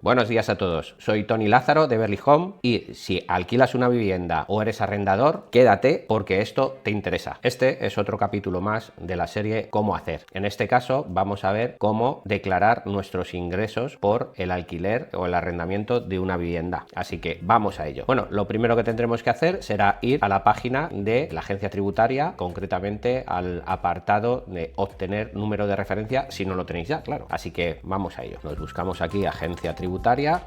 Buenos días a todos, soy Tony Lázaro de Berly Home y si alquilas una vivienda o eres arrendador, quédate porque esto te interesa. Este es otro capítulo más de la serie Cómo hacer. En este caso vamos a ver cómo declarar nuestros ingresos por el alquiler o el arrendamiento de una vivienda. Así que vamos a ello. Bueno, lo primero que tendremos que hacer será ir a la página de la agencia tributaria, concretamente al apartado de obtener número de referencia si no lo tenéis ya, claro. Así que vamos a ello. Nos buscamos aquí agencia tributaria,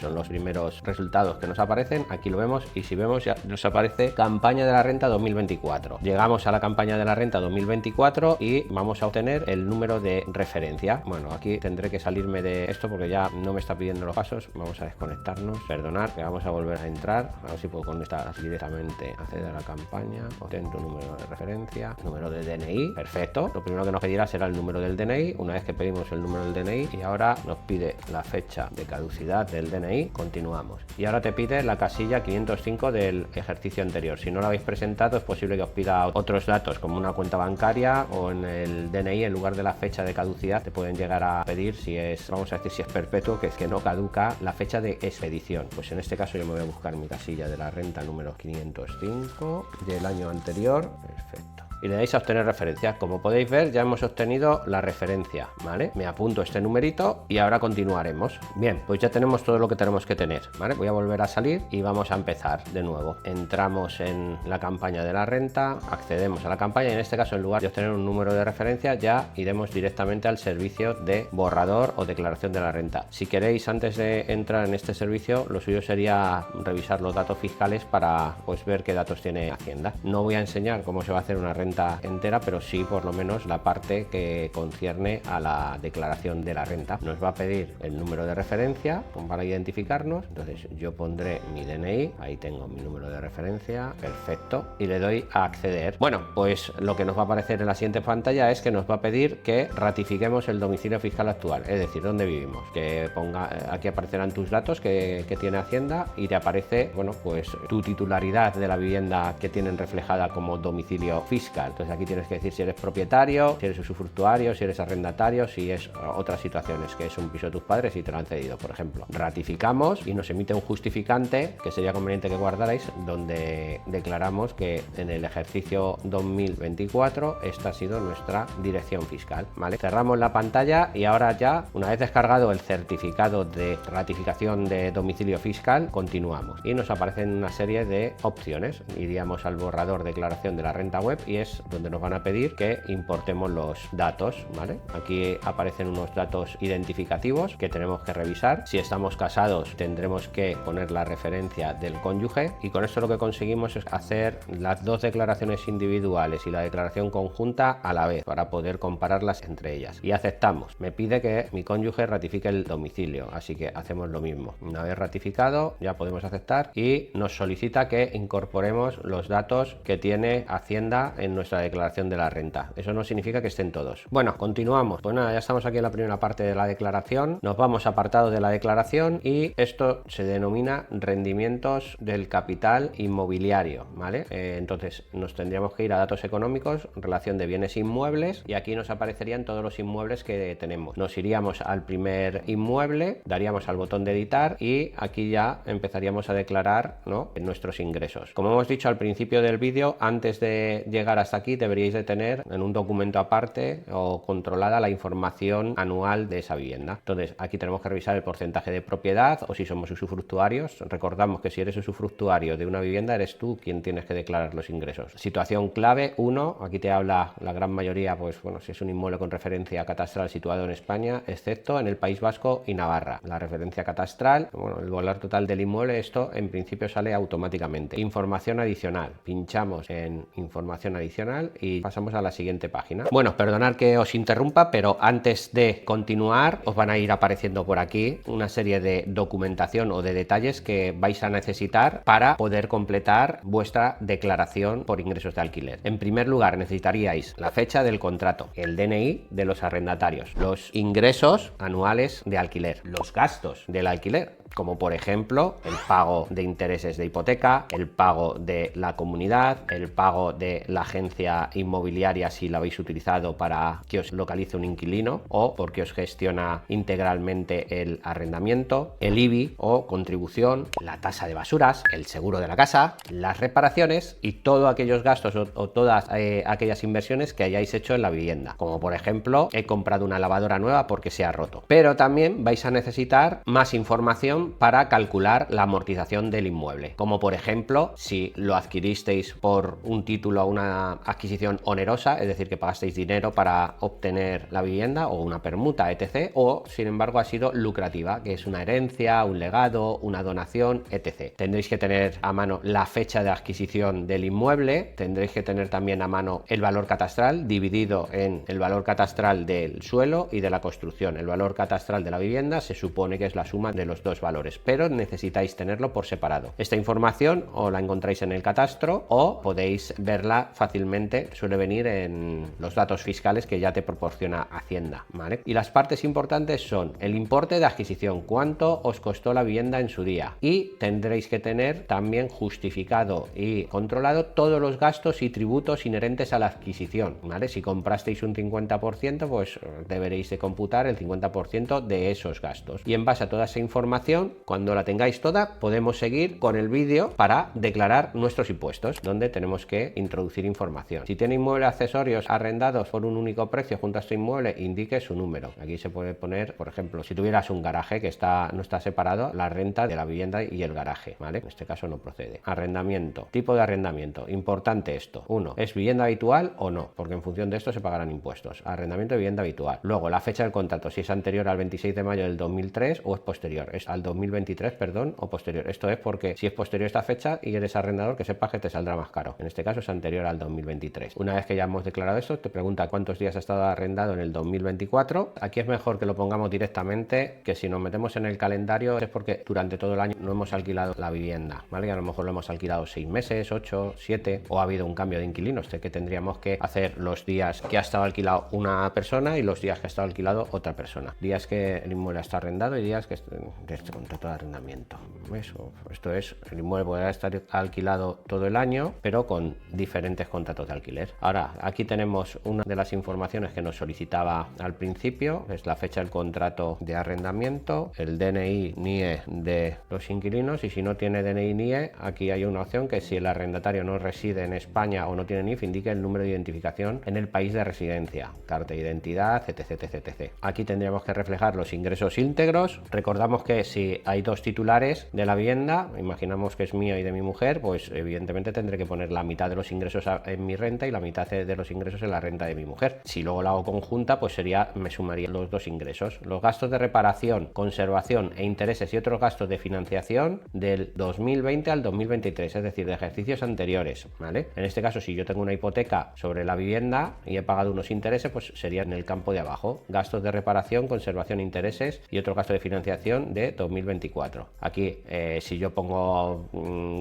son los primeros resultados que nos aparecen, aquí lo vemos y si vemos ya nos aparece campaña de la renta 2024. Llegamos a la campaña de la renta 2024 y vamos a obtener el número de referencia. Bueno, aquí tendré que salirme de esto porque ya no me está pidiendo los pasos. Vamos a desconectarnos, perdonad, que vamos a volver a entrar, a ver si puedo conectar directamente, acceder a la campaña, obtener tu número de referencia, número de DNI, perfecto. Lo primero que nos pedirá será el número del DNI. Una vez que pedimos el número del DNI y ahora nos pide la fecha de caducidad del DNI, continuamos. Y ahora te pide la casilla 505 del ejercicio anterior. Si no lo habéis presentado, es posible que os pida otros datos como una cuenta bancaria o en el DNI, en lugar de la fecha de caducidad, te pueden llegar a pedir si es, vamos a decir, si es perpetuo, que es que no caduca la fecha de expedición. Pues en este caso yo me voy a buscar mi casilla de la renta número 505 del año anterior. Perfecto. Y le dais a obtener referencia. Como podéis ver, ya hemos obtenido la referencia, ¿vale? Me apunto este numerito y ahora continuaremos. Bien, pues ya tenemos todo lo que tenemos que tener, ¿vale? Voy a volver a salir y vamos a empezar de nuevo. Entramos en la campaña de la renta, accedemos a la campaña y en este caso, en lugar de obtener un número de referencia, ya iremos directamente al servicio de borrador o declaración de la renta. Si queréis, antes de entrar en este servicio, lo suyo sería revisar los datos fiscales para pues ver qué datos tiene Hacienda. No voy a enseñar cómo se va a hacer una renta entera, pero sí por lo menos la parte que concierne a la declaración de la renta. Nos va a pedir el número de referencia para identificarnos, entonces yo pondré mi DNI, ahí tengo mi número de referencia, perfecto, y le doy a acceder. Bueno, pues lo que nos va a aparecer en la siguiente pantalla es que nos va a pedir que ratifiquemos el domicilio fiscal actual, es decir, dónde vivimos, que ponga, aquí aparecerán tus datos que tiene Hacienda y te aparece, bueno, pues tu titularidad de la vivienda que tienen reflejada como domicilio fiscal. Entonces aquí tienes que decir si eres propietario, si eres usufructuario, si eres arrendatario, si es otras situaciones, que es un piso de tus padres y te lo han cedido, por ejemplo. Ratificamos y nos emite un justificante que sería conveniente que guardarais, donde declaramos que en el ejercicio 2024 esta ha sido nuestra dirección fiscal, ¿vale? Cerramos la pantalla y ahora ya, una vez descargado el certificado de ratificación de domicilio fiscal, continuamos y nos aparecen una serie de opciones. Iríamos al borrador declaración de la renta web y es donde nos van a pedir que importemos los datos, ¿vale? Aquí aparecen unos datos identificativos que tenemos que revisar. Si estamos casados, tendremos que poner la referencia del cónyuge y con esto lo que conseguimos es hacer las dos declaraciones individuales y la declaración conjunta a la vez para poder compararlas entre ellas. Y aceptamos. Me pide que mi cónyuge ratifique el domicilio, así que hacemos lo mismo. Una vez ratificado, ya podemos aceptar y nos solicita que incorporemos los datos que tiene Hacienda en nuestra declaración de la renta. Eso no significa que estén todos. Bueno, continuamos. Pues nada, ya estamos aquí en la primera parte de la declaración. Nos vamos a apartado de la declaración y esto se denomina rendimientos del capital inmobiliario, ¿vale? Entonces nos tendríamos que ir a datos económicos, relación de bienes inmuebles y aquí nos aparecerían todos los inmuebles que tenemos. Nos iríamos al primer inmueble, daríamos al botón de editar y aquí ya empezaríamos a declarar, ¿no?, nuestros ingresos. Como hemos dicho al principio del vídeo, antes de llegar hasta aquí deberíais de tener en un documento aparte o controlada la información anual de esa vivienda. Entonces aquí tenemos que revisar el porcentaje de propiedad o si somos usufructuarios. Recordamos que si eres usufructuario de una vivienda eres tú quien tienes que declarar los ingresos. Situación clave 1, aquí te habla la gran mayoría, pues bueno, si es un inmueble con referencia catastral situado en España, excepto en el País Vasco y Navarra. La referencia catastral, bueno, el valor total del inmueble, esto en principio sale automáticamente. Información adicional, pinchamos en información adicional y pasamos a la siguiente página. Bueno, perdonad que os interrumpa, pero antes de continuar os van a ir apareciendo por aquí una serie de documentación o de detalles que vais a necesitar para poder completar vuestra declaración por ingresos de alquiler. En primer lugar, necesitaríais la fecha del contrato, el DNI de los arrendatarios, los ingresos anuales de alquiler, los gastos del alquiler, como por ejemplo el pago de intereses de hipoteca, el pago de la comunidad, el pago de la agencia inmobiliaria si la habéis utilizado para que os localice un inquilino o porque os gestiona integralmente el arrendamiento, el IBI o contribución, la tasa de basuras, el seguro de la casa, las reparaciones y todos aquellos gastos o todas aquellas inversiones que hayáis hecho en la vivienda, como por ejemplo he comprado una lavadora nueva porque se ha roto. Pero también vais a necesitar más información para calcular la amortización del inmueble, como por ejemplo si lo adquiristeis por un título o una adquisición onerosa, es decir que pagasteis dinero para obtener la vivienda o una permuta, etc., o sin embargo ha sido lucrativa, que es una herencia, un legado, una donación, etc. Tendréis que tener a mano la fecha de adquisición del inmueble, tendréis que tener también a mano el valor catastral dividido en el valor catastral del suelo y de la construcción. El valor catastral de la vivienda se supone que es la suma de los dos valores, pero necesitáis tenerlo por separado. Esta información o la encontráis en el catastro o podéis verla fácilmente, suele venir en los datos fiscales que ya te proporciona Hacienda, ¿vale? Y las partes importantes son el importe de adquisición, cuánto os costó la vivienda en su día, y tendréis que tener también justificado y controlado todos los gastos y tributos inherentes a la adquisición, ¿vale? Si comprasteis un 50%, pues deberéis de computar el 50% de esos gastos. Y en base a toda esa información, cuando la tengáis toda, podemos seguir con el vídeo para declarar nuestros impuestos, donde tenemos que introducir información. Si tiene inmuebles accesorios arrendados por un único precio junto a este inmueble, indique su número. Aquí se puede poner, por ejemplo, si tuvieras un garaje que no está separado, la renta de la vivienda y el garaje, ¿vale? En este caso no procede. Arrendamiento, tipo de arrendamiento. Importante esto. 1. ¿Es vivienda habitual o no? Porque en función de esto se pagarán impuestos. Arrendamiento de vivienda habitual. Luego, la fecha del contrato, si es anterior al 26 de mayo del 2003 o es posterior. Es al 2023, perdón, o posterior. Esto es porque si es posterior a esta fecha y eres arrendador, que sepas que te saldrá más caro. En este caso es anterior al 2023. Una vez que ya hemos declarado esto, te pregunta cuántos días ha estado arrendado en el 2024. Aquí es mejor que lo pongamos directamente, que si nos metemos en el calendario es porque durante todo el año no hemos alquilado la vivienda, ¿vale? Y a lo mejor lo hemos alquilado 6 meses, 8, 7, o ha habido un cambio de inquilinos, que tendríamos que hacer los días que ha estado alquilado una persona y los días que ha estado alquilado otra persona. Días que el inmueble está arrendado y días que de este contrato de arrendamiento. Eso, esto es, el inmueble podrá estar alquilado todo el año, pero con diferentes contratos de alquiler. Ahora, aquí tenemos una de las informaciones que nos solicitaba al principio, es la fecha del contrato de arrendamiento, el DNI NIE de los inquilinos, y si no tiene DNI NIE, aquí hay una opción que si el arrendatario no reside en España o no tiene NIF, indique el número de identificación en el país de residencia, carta de identidad, etc. Aquí tendríamos que reflejar los ingresos íntegros. Recordamos que si hay dos titulares de la vivienda, imaginamos que es mío y de mi mujer, pues evidentemente tendré que poner la mitad de los ingresos en mi renta y la mitad de los ingresos en la renta de mi mujer. Si luego la hago conjunta, pues me sumaría los dos ingresos. Los gastos de reparación, conservación e intereses y otros gastos de financiación del 2020 al 2023, es decir, de ejercicios anteriores, ¿vale? En este caso, si yo tengo una hipoteca sobre la vivienda y he pagado unos intereses, pues sería en el campo de abajo. Gastos de reparación, conservación, intereses y otro gasto de financiación de 2024. Aquí, si yo pongo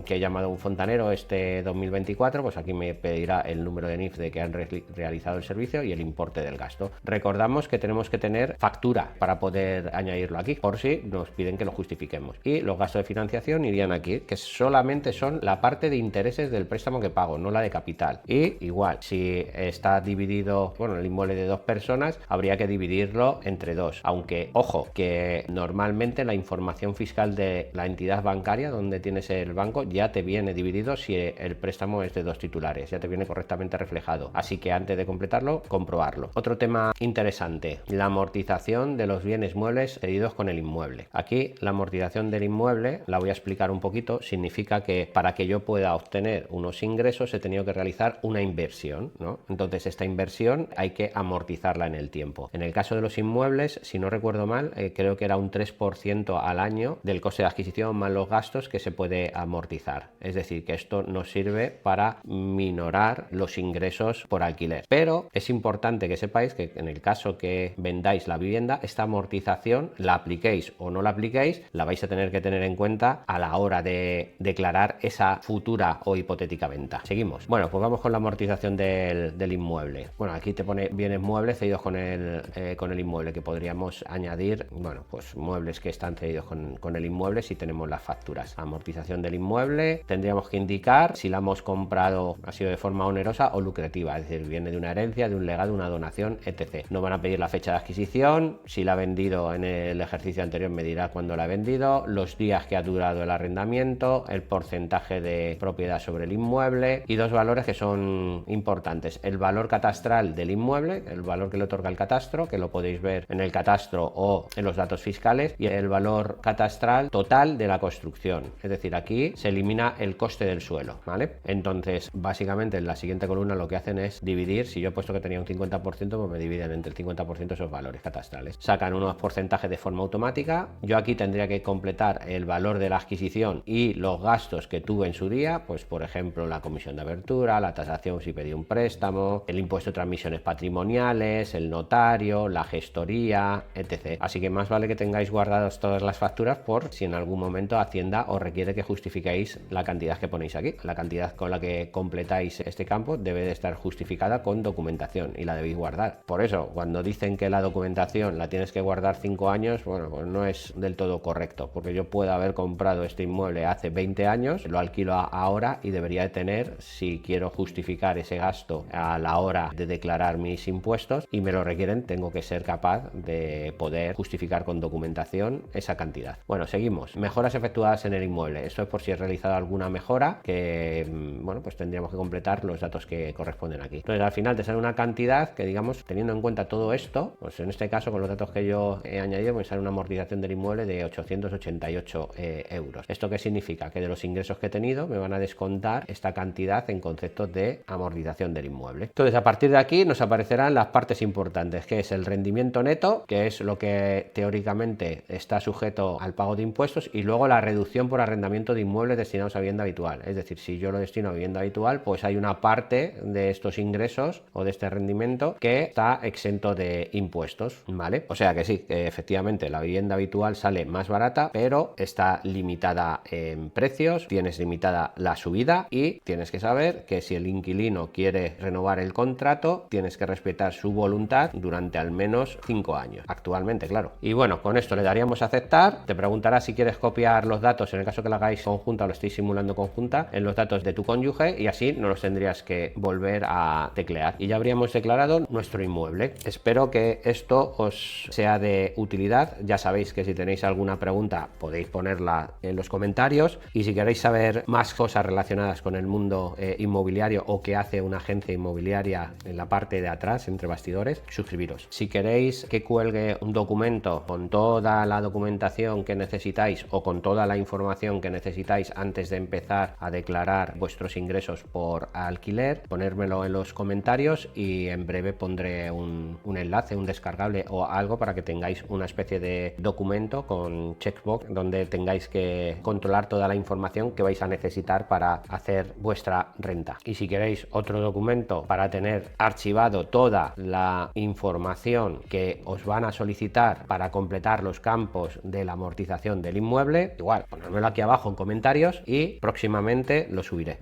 que he llamado a un fontanero este 2024, pues aquí me pedirá el número de NIF de que han realizado el servicio y el importe del gasto. Recordamos que tenemos que tener factura para poder añadirlo aquí, por si nos piden que lo justifiquemos. Y los gastos de financiación irían aquí, que solamente son la parte de intereses del préstamo que pago, no la de capital. Y igual, si está dividido, bueno, el inmueble de dos personas, habría que dividirlo entre dos. Aunque, ojo, que normalmente la información fiscal de la entidad bancaria donde tienes el banco ya te viene dividido si el préstamo es de dos titulares, ya te viene correctamente reflejado. Así que antes de completarlo, comprobarlo. Otro tema interesante, la amortización de los bienes muebles cedidos con el inmueble. Aquí la amortización del inmueble, la voy a explicar un poquito, significa que para que yo pueda obtener unos ingresos he tenido que realizar una inversión, ¿no? Entonces esta inversión hay que amortizarla en el tiempo. En el caso de los inmuebles, si no recuerdo mal, creo que era un 3% al año del coste de adquisición más los gastos que se puede amortizar. Es decir, que esto nos sirve para minorar los ingresos por alquiler. Pero es importante que sepáis que en el caso que vendáis la vivienda, esta amortización, la apliquéis o no la apliquéis, la vais a tener que tener en cuenta a la hora de declarar esa futura o hipotética venta. Seguimos. Bueno, pues vamos con la amortización del inmueble. Bueno, aquí te pone bienes muebles cedidos con el inmueble, que podríamos añadir, bueno, pues muebles que están cedidos vendidos con el inmueble si tenemos las facturas. Amortización del inmueble, tendríamos que indicar si la hemos comprado, ha sido de forma onerosa o lucrativa, es decir, viene de una herencia, de un legado, una donación, etc. Nos van a pedir la fecha de adquisición, si la ha vendido en el ejercicio anterior me dirá cuándo la ha vendido, los días que ha durado el arrendamiento, el porcentaje de propiedad sobre el inmueble y dos valores que son importantes: el valor catastral del inmueble, el valor que le otorga el catastro, que lo podéis ver en el catastro o en los datos fiscales, y el valor catastral total de la construcción, es decir, aquí se elimina el coste del suelo, ¿vale? Entonces, básicamente en la siguiente columna lo que hacen es dividir. Si yo he puesto que tenía un 50%, pues me dividen entre el 50% esos valores catastrales. Sacan unos porcentajes de forma automática. Yo aquí tendría que completar el valor de la adquisición y los gastos que tuve en su día, pues por ejemplo la comisión de apertura, la tasación si pedí un préstamo, el impuesto de transmisiones patrimoniales, el notario, la gestoría, etc. Así que más vale que tengáis guardadas todas las facturas por si en algún momento Hacienda os requiere que justifiquéis la cantidad que ponéis aquí. La cantidad con la que completáis este campo debe de estar justificada con documentación y la debéis guardar. Por eso, cuando dicen que la documentación la tienes que guardar 5 años, bueno, pues no es del todo correcto, porque yo puedo haber comprado este inmueble hace 20 años, lo alquilo ahora y debería de tener, si quiero justificar ese gasto a la hora de declarar mis impuestos y me lo requieren, tengo que ser capaz de poder justificar con documentación esa cantidad. Bueno, seguimos. Mejoras efectuadas en el inmueble. Esto es por si he realizado alguna mejora que, bueno, pues tendríamos que completar los datos que corresponden aquí. Entonces, al final te sale una cantidad que, digamos, teniendo en cuenta todo esto, pues en este caso con los datos que yo he añadido me sale una amortización del inmueble de 888 euros. ¿Esto qué significa? Que de los ingresos que he tenido me van a descontar esta cantidad en conceptos de amortización del inmueble. Entonces, a partir de aquí nos aparecerán las partes importantes, que es el rendimiento neto, que es lo que teóricamente está sujeto al pago de impuestos, y luego la reducción por arrendamiento de inmuebles destinados a vivienda habitual. Es decir, si yo lo destino a vivienda habitual, pues hay una parte de estos ingresos o de este rendimiento que está exento de impuestos, ¿vale? O sea que sí, que efectivamente la vivienda habitual sale más barata, pero está limitada en precios, tienes limitada la subida y tienes que saber que si el inquilino quiere renovar el contrato, tienes que respetar su voluntad durante al menos 5 años. Actualmente, claro. Y bueno, con esto le daríamos a aceptar. Te preguntará si quieres copiar los datos, en el caso que lo hagáis conjunta o lo estéis simulando conjunta, en los datos de tu cónyuge, y así no los tendrías que volver a teclear. Y ya habríamos declarado nuestro inmueble. Espero que esto os sea de utilidad. Ya sabéis que si tenéis alguna pregunta podéis ponerla en los comentarios, y si queréis saber más cosas relacionadas con el mundo inmobiliario o qué hace una agencia inmobiliaria en la parte de atrás, entre bastidores, suscribiros. Si queréis que cuelgue un documento con toda la documentación que necesitáis o con toda la información que necesitáis antes de empezar a declarar vuestros ingresos por alquiler, ponérmelo en los comentarios y en breve pondré un enlace, un descargable o algo para que tengáis una especie de documento con checkbox donde tengáis que controlar toda la información que vais a necesitar para hacer vuestra renta. Y si queréis otro documento para tener archivado toda la información que os van a solicitar para completar los campos de la amortización del inmueble, igual ponérmelo aquí abajo en comentarios y próximamente lo subiré.